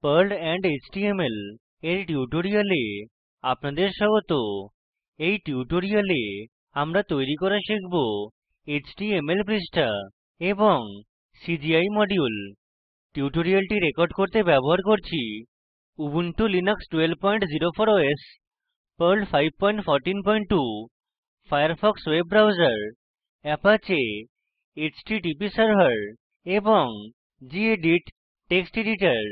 Pearl and HTML এর টিউটোরিয়ালে আপনাদের স্বাগত। এই টিউটোরিয়ালে আমরা তৈরি করা শিখব এচটিএমএল পৃষ্ঠা এবং সিজিআই মডিউল। টিউটোরিয়ালটি রেকর্ড করতে ব্যবহার করছি Ubuntu Linux 1204 OS, Perl 5142, Firefox web browser, Apache HTTP server এবং গেদিত টেক্সট এডিটর।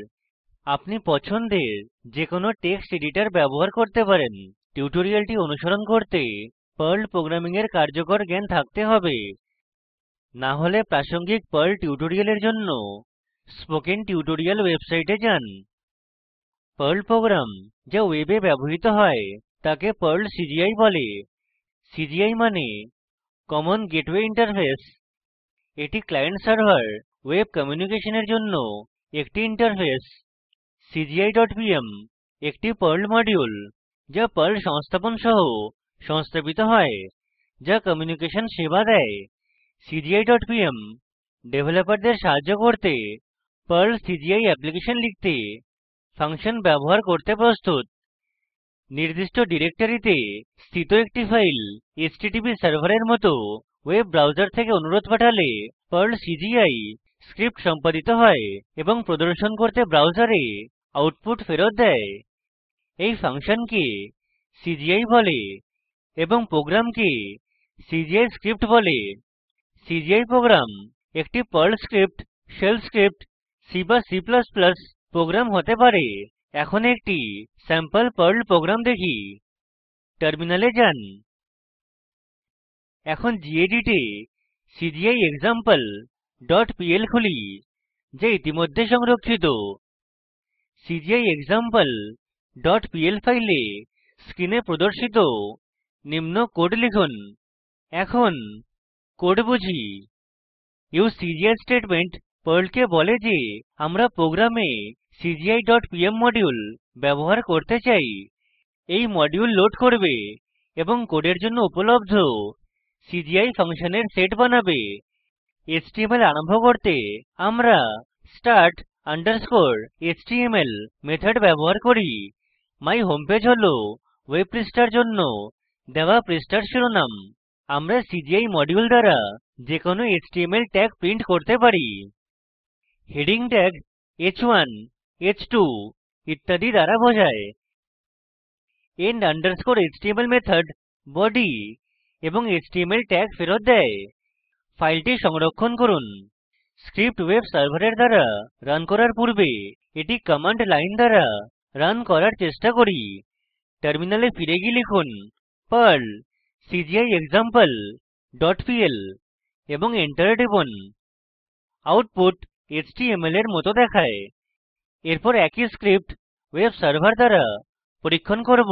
আপনি পছন্দের যে কোনো টেক্সট এডিটর ব্যবহার করতে পারেন। টিউটোরিয়ালটি অনুসরণ করতে পার্ল প্রোগ্রামিং এর কার্যকর জ্ঞান থাকতে হবে। না হলে প্রাসঙ্গিক পার্ল টিউটোরিয়ালের জন্য স্পোকেন টিউটোরিয়াল ওয়েবসাইটে যান। পার্ল প্রোগ্রাম যা ওয়েবে ব্যবহৃত হয় তাকে পার্ল সিজিআই বলে। সিজিআই মানে কমন গেটওয়ে ইন্টারফেস। এটি ক্লায়েন্ট সার্ভার ওয়েব কমিউনিকেশনের জন্য একটি ইন্টারফেস। cgi.pm একটি পার্ল মডিউল যা পার্ল সংস্থাপন সহ সংস্থাপিত হয়, যা কমিউনিকেশন সেবা দেয়। cgi.pm ডেভেলপারদের সাহায্য করতে পার্ল সিজিআই অ্যাপ্লিকেশন লিখতে ফাংশন ব্যবহার করতে প্রস্তুত। নির্দিষ্ট ডিরেক্টরিতে স্থিত একটি ফাইল এচটিটিপি সার্ভারের মতো ওয়েব ব্রাউজার থেকে অনুরোধ পাঠালে পার্ল সিজিআই স্ক্রিপ্ট সম্পাদিত হয় এবং প্রদর্শন করতে ব্রাউজারে আউটপুট ফেরত দেয়। এই ফাংশনকে সিজিআই বলে এবং প্রোগ্রামকে সিজিআই স্ক্রিপ্ট বলে। সিজিআই প্রোগ্রাম একটি Perl script, shell script, C বা C++ প্রোগ্রাম হতে পারে। এখন একটি স্যাম্পল পার্ল প্রোগ্রাম দেখি। টার্মিনালে যান। এখন গেদিত এ সিজিআই example.pl খুলি, যা ইতিমধ্যে সংরক্ষিত। সিজিআই example.pl ফাইলে স্ক্রিনে প্রদর্শিত নিম্ন কোড লিখুন। এখন কোড বুঝি। ইউজ সিজিআই স্টেটমেন্ট পার্লকে বলে যে আমরা প্রোগ্রামে cgi.pm মডিউল ব্যবহার করতে চাই। এই মডিউল লোড করবে এবং কোডের জন্য উপলব্ধ সিজিআই ফাংশনের সেট বানাবে। এচটিএমএল আরম্ভ করতে আমরা start _ html মেথড ব্যবহার করি। মাই হোম পেজ হল ওয়েব পৃষ্ঠার জন্য দেওয়া পৃষ্ঠার শিরোনাম। আমরা সিজিআই মডিউল দ্বারা যে কোনো এচটিএমএল ট্যাগ প্রিন্ট করতে পারি। হেডিং ট্যাগ h1, h2 ইত্যাদি দ্বারা বোঝায়। end _ html মেথড বডি এবং এচটিএমএল ট্যাগ ফেরত দেয়। ফাইলটি সংরক্ষণ করুন। স্ক্রিপ্ট ওয়েব সার্ভারের দ্বারা রান করার পূর্বে এটি কমান্ড লাইন দ্বারা রান করার চেষ্টা করি। টার্মিনালে ফিরে গিয়ে লিখুন পার্ল সিজিআই example.pl এবং এন্টার টিপুন। আউটপুট এচটিএমএল এর মত দেখায়। এরপর একই স্ক্রিপ্ট ওয়েব সার্ভার দ্বারা পরীক্ষণ করব।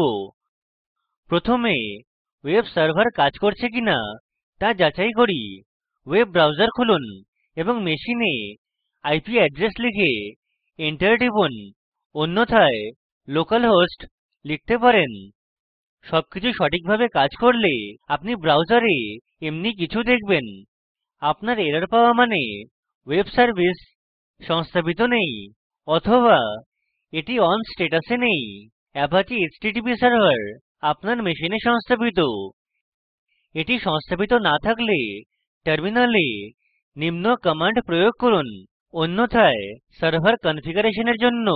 প্রথমে ওয়েব সার্ভার কাজ করছে কিনা তা যাচাই করি। ওয়েব ব্রাউজার খুলুন এবং মেশিনে আইপি অ্যাড্রেস লিখে এন্টার টিপুন। অন্যথায় লোকাল হোস্ট লিখতে পারেন। সবকিছু সঠিকভাবে কাজ করলে আপনি ব্রাউজারে এমনি কিছু দেখবেন। আপনার এরর পাওয়া মানে ওয়েব সার্ভিস সংস্থাপিত নেই অথবা এটি অন স্ট্যাটাসে নেই। অ্যাপাচে এইচটিটিপি সার্ভার আপনার মেশিনে সংস্থাপিত। এটি সংস্থাপিত না থাকলে টার্মিনালে নিম্ন কমান্ড প্রয়োগ করুন। অন্যথায় সার্ভার কনফিগারেশনের জন্য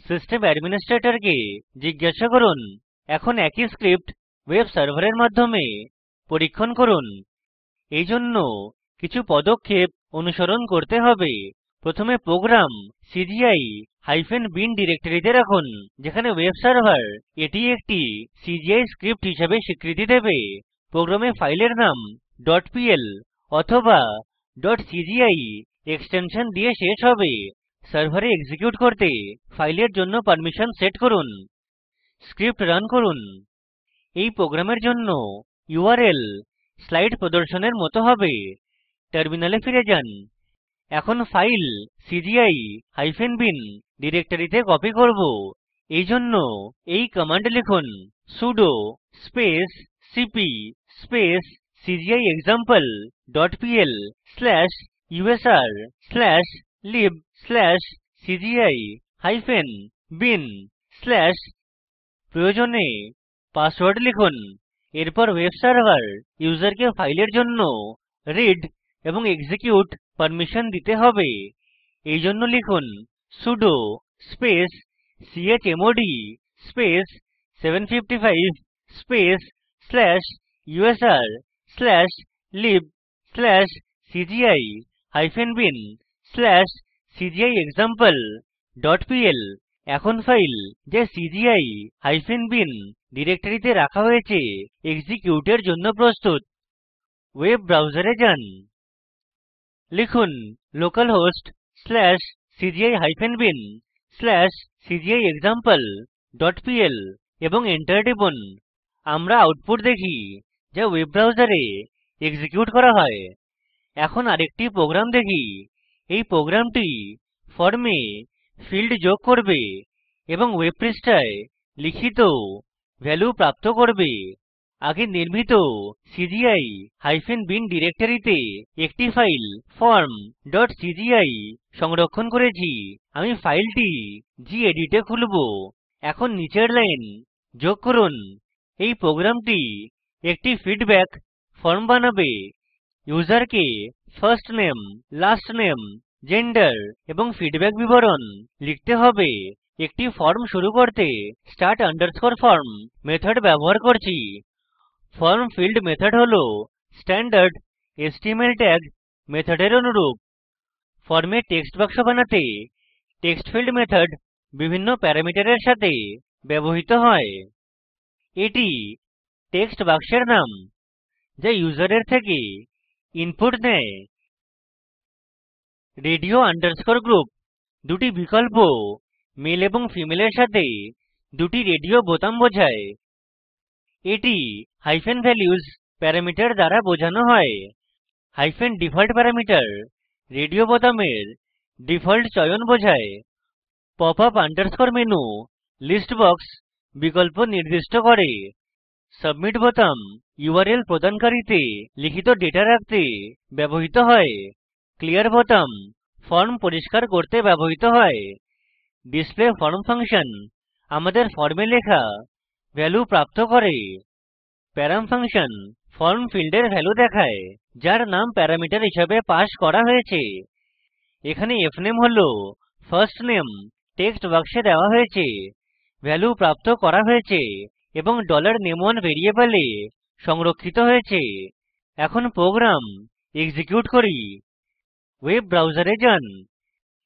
সিস্টেম অ্যাডমিনিস্ট্রেটরকে জিজ্ঞাসা করুন। এখন একই স্ক্রিপ্ট ওয়েব সার্ভারের মাধ্যমে পরীক্ষণ করুন। এই জন্য কিছু পদক্ষেপ অনুসরণ করতে হবে। প্রথমে প্রোগ্রাম cgi-bin ডিরেক্টরিতে রাখুন যেখানে ওয়েব সার্ভার এটি একটি সিজিআই স্ক্রিপ্ট হিসাবে স্বীকৃতি দেবে। প্রোগ্রামে ফাইলের নাম .pl অথবা .cgi এক্সটেনশন দিয়ে শেষ হবে। সার্ভারে এক্সিকিউট করতে ফাইলের জন্য পারমিশন সেট করুন। স্ক্রিপ্ট রান করুন। এই প্রোগ্রামের জন্য ইউআরএল স্লাইড প্রদর্শনের মত হবে। টার্মিনালে ফিরে যান। এখন ফাইল cgi-bin ডিরেক্টরিতে কপি করব। এই জন্য এই কমান্ড লিখুন sudo space cp space cgi example.pl/usr/lib/cgi bin slash প্রয়োজনে পাসওয়ার্ড লিখুন। এরপর ওয়েব সার্ভার ইউজারকে ফাইলের জন্য রিড এবং এক্সিকিউট পারমিশন দিতে হবে। এই জন্য লিখুন sudo space chmod space 755 space slash usr slash lib slash cgi bin slash cgi example dot pl। এখন ফাইল যা cgi bin ডিরেক্টরিতে রাখা হয়েছে এক্সিকিউটের জন্য প্রস্তুত। ওয়েব ব্রাউজারে যান, লিখুন localhost slash cgi bin slash cgi example dot pl এবং এন্টার টিপুন। আমরা আউটপুট দেখি যা ওয়েব ব্রাউজারে এক্সিকিউট করা হয়। এখন আরেকটি প্রোগ্রাম দেখি। এই প্রোগ্রামটি ফর্মে ফিল্ড যোগ করবে এবং ওয়েব পৃষ্ঠায় লিখিত ভ্যালু প্রাপ্ত করবে। আগে নির্মিত cgi bin ডিরেক্টরিতে একটি ফাইল form.cgi সংরক্ষণ করেছি। আমি ফাইলটি gedit এ খুলবো। এখন নিচের লাইন যোগ করুন। এই প্রোগ্রামটি একটি ফিডব্যাক ফর্ম বানাবে। ইউজারকে first name, last name, gender এবং ফিডব্যাক বিবরণ লিখতে হবে। একটি ফর্ম শুরু করতে start _ form মেথড ব্যবহার করছি। form field মেথড হল স্ট্যান্ডার্ড html ট্যাগ মেথডের অনুরূপ। ফর্মে টেক্সট বাক্স বানাতে টেক্সটফিল্ড মেথড বিভিন্ন প্যারামিটারের সাথে ব্যবহৃত হয়। এটি টেক্সট বাক্সের নাম যা ইউজারের থেকে ইনপুট নেয়। radio _ দুটি বিকল্প মেল এবং ফিমেলের সাথে দুটি রেডিও বোতাম বোঝায়। এটি -values প্যারামিটার দ্বারা বোঝানো হয়। default প্যারামিটার রেডিও বোতামের ডিফল্ট চয়ন বোঝায়। pop up _ menu list box বিকল্প নির্দিষ্ট করে। submit বোতাম url প্রদানকারীতে লিখিত ডেটা রাখতে ব্যবহৃত হয়। clear বোতাম ফর্ম পরিষ্কার করতে ব্যবহৃত হয়। display form ফাংশন আমাদের ফর্মে লেখা ভ্যালু প্রাপ্ত করে। param ফাংশন ফর্ম ফীল্ডের ভ্যালু দেখায় যার নাম প্যারামিটার হিসাবে পাস করা হয়েছে। এখানে fname হল ফার্স্ট নেম টেক্সট বাক্সে দেওয়া হয়েছে, ভ্যালু প্রাপ্ত করা হয়েছে এবং $name1 ভ্যারিয়েবলে সংরক্ষিত হয়েছে। এখন প্রোগ্রাম এক্সিকিউট করি। ওয়েব ব্রাউজারে যান,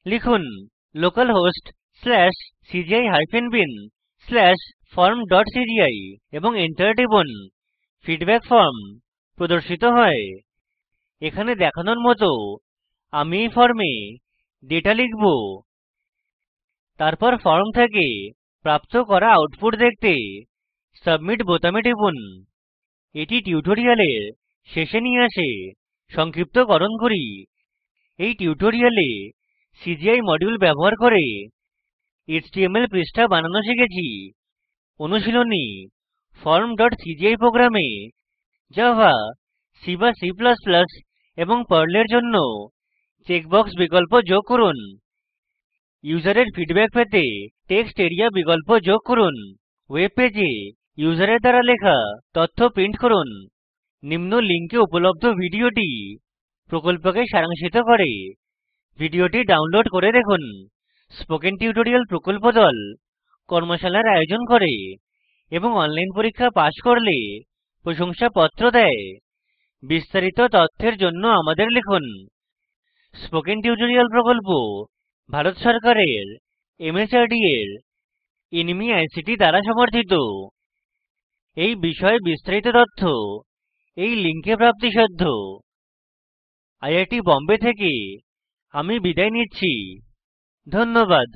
লিখুন localhost slash cgi bin slash form.cgi এবং এন্টার টিপুন। ফিডব্যাক ফর্ম প্রদর্শিত হয়। এখানে দেখানোর মত আমি এই ফর্মে ডেটা লিখব। তারপর ফর্ম থেকে প্রাপ্ত করা আউটপুট দেখতে সাবমিট বোতামে টিপুন। এটি টিউটোরিয়ালের শেষে নিয়ে আসে। সংক্ষিপ্তকরণ করি। এই টিউটোরিয়ালে cgi মডিউল ব্যবহার করে html পৃষ্ঠা বানানো শিখেছি। অনুশীলনী form.cgi প্রোগ্রামে জাভা, c বা c ++ এবং পর্লের জন্য চেকবক্স বিকল্প যোগ করুন। ইউজারের ফিডব্যাক পেতে টেক্সট এরিয়া বিকল্প যোগ করুন। ওয়েব পেজে ইউজারের দ্বারা লেখা তথ্য প্রিন্ট করুন। নিম্ন লিঙ্কে উপলব্ধ ভিডিওটি প্রকল্পকে সারাংশিত করে। ভিডিওটি ডাউনলোড করে দেখুন। স্পোকেন টিউটোরিয়াল প্রকল্প দল কর্মশালার আয়োজন করে এবং অনলাইন পরীক্ষা পাস করলে প্রশংসাপত্র দেয়। বিস্তারিত তথ্যের জন্য আমাদের লিখুন। স্পোকেন টিউটোরিয়াল প্রকল্প ভারত সরকারের MHRD এর nmeict দ্বারা সমর্থিত। এই বিষয়ে বিস্তারিত তথ্য এই লিঙ্কে প্রাপ্তিসাধ্য। IIT বোম্বে থেকে আমি বিদায় নিচ্ছি। ধন্যবাদ।